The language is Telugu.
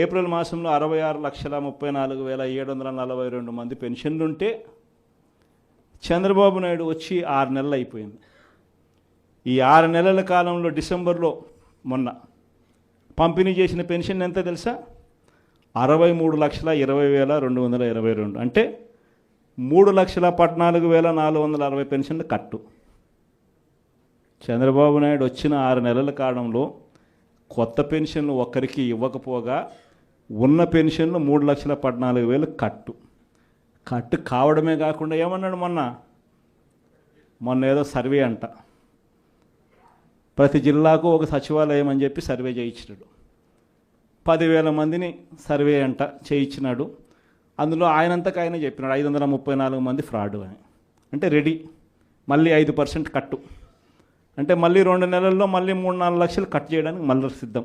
ఏప్రిల్ మాసంలో 66,34,742 మంది పెన్షన్లుంటే చంద్రబాబు నాయుడు వచ్చి 6 నెలలు అయిపోయింది. ఈ 6 నెలల కాలంలో డిసెంబర్లో మొన్న పంపిణీ చేసిన పెన్షన్ ఎంత తెలుసా? 63,20,222. అంటే 3,14,460 పెన్షన్లు కట్టు. చంద్రబాబు నాయుడు వచ్చిన 6 నెలల కాలంలో కొత్త పెన్షన్లు ఒక్కరికి ఇవ్వకపోగా ఉన్న పెన్షన్లు 3,14,000 కట్టు కావడమే కాకుండా ఏమన్నాడు మొన్న ఏదో సర్వే అంట, ప్రతి జిల్లాకు ఒక సచివాలయం అని చెప్పి సర్వే చేయించినాడు. 10,000 మందిని సర్వే అంట చేయించినాడు. అందులో ఆయనంతకు ఆయన చెప్పినాడు 534 మంది ఫ్రాడ్ అని. అంటే రెడీ, మళ్ళీ 5% కట్టు, అంటే మళ్ళీ 2 నెలల్లో మళ్ళీ 3-4 లక్షలు కట్ చేయడానికి మళ్ళీ సిద్ధం.